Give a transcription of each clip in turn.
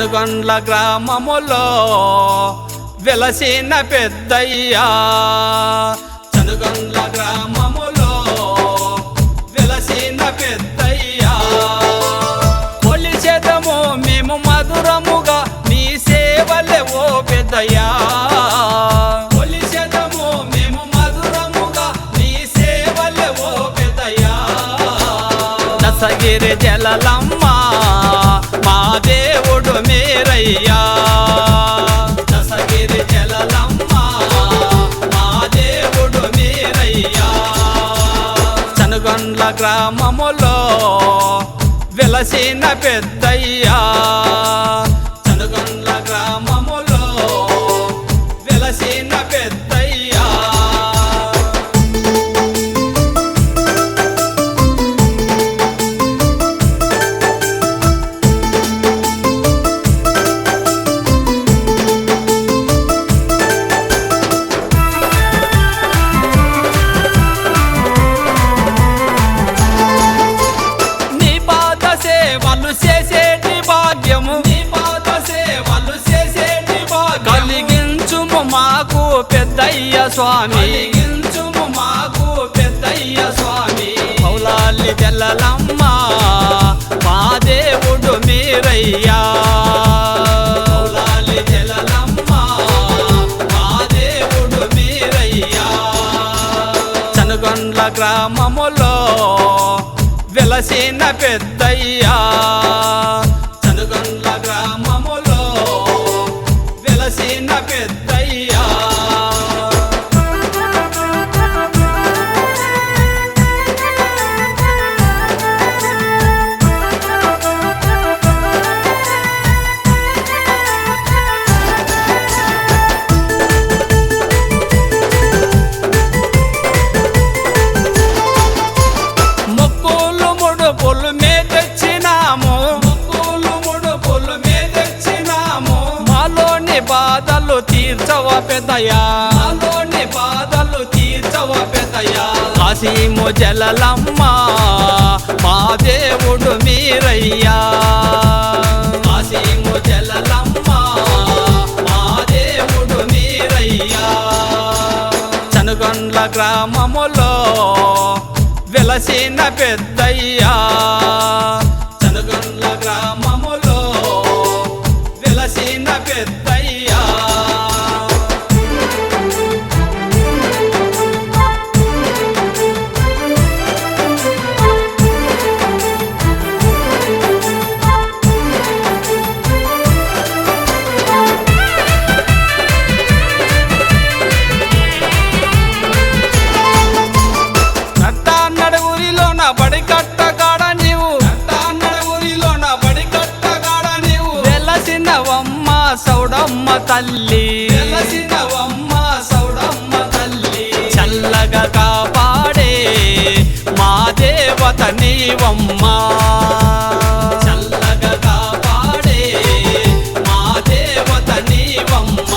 చనుగొండ్ల గ్రామములో వెలసిన పెద్దయ్యా చనుగొండ్ల గ్రామములో వెలసిన పెద్దయ్యా కొలిచెదము మేము మధురముగా నీ సేవలే ఓ పెద్దయ్యా కొలిచెదము మేము మధురముగా నీ సేవలే ఓ పెద్దయ్యా దశగిరి జలలమ్మ మా దేవుడు మీరయ్యా దశగిరి జలలమ్మ మా దేవుడు మీరయ్యా చనుగొండ్ల గ్రామములో వెలసిన పెద్దయ్యా చనుగొండ్ల గ్రామములో వెలసిన పెద్దయ్యా చేసేటి భాగ్యము నీ పాద సేవలు చేసేటి భాగ్యము కలిగించుము మాకు పెద్దయ్య స్వామి కలిగించుము మాకు పెద్దయ్య స్వామి పౌలాలి జలలమ్మ మా దేవుడు మీరయ్యా పౌలాలి జలలమ్మ మా దేవుడు మీరయ్యా చనుగొండ్ల గ్రామములో వెలసిన పెద్దయ్యా చనుగొండ్ల గ్రామములో వెలసిన పెద్దయ్యా పొలు మే తెచ్చినాము ముక్కులు ముడు పొలు మే తెచ్చినాము మాలోని బాధలు తీర్చవ పెద్దయ్యా మాలోని బాధలు తీర్చవ పెద్దయ్యా కాశీము జలలమ్మ మా దేవుడు మీరయ్యా కాశీము జలలమ్మ మా దేవుడు మీరయ్యా చనుగొండ్ల గ్రామములో వెలసిన పెద్దయ్యా చనుగొండ్ల గ్రామములో వెలసిన పెద్దయ్యా బడి కట్టగాడ నీవు ఊరిలోన బడి కట్టగాడ నీవు వెలసినవమ్మ సౌడమ్మ తల్లి వెలసినవమ్మ సౌడమ్మ తల్లి చల్లగా కాపాడే మా దేవత నీవమ్మ చల్లగా కాపాడే మా దేవత నీవమ్మ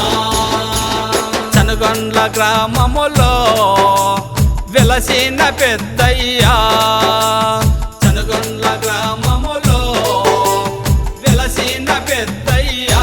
చనుగొండ్ల గ్రామములో వెలసిన పెద్దయ్యా చనుగొండ్ల గ్రామములో వెలసిన పెద్దయ్యా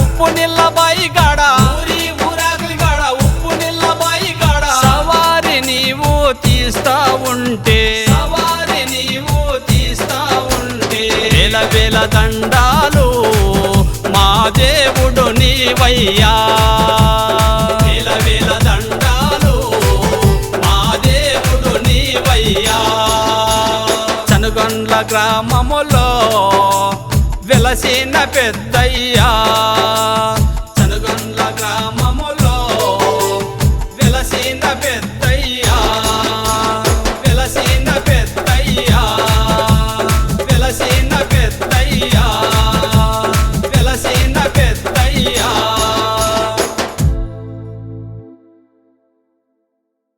ఉప్పు నిల్లబాయి గాడ ఊరి ఊరాకులి గాడ ఉప్పు నిల్లబాయి గాడ సవారి నీవు తీస్తా ఉంటే సవారి నీవు తీస్తా ఉంటే వేల వేల దండాలు మా దేవుడు నీవయ్యా వేల వేల దండాలు మా దేవుడు నీవయ్యా చనుగొండ్ల గ్రామములో వెలసిన పెద్దయ్యా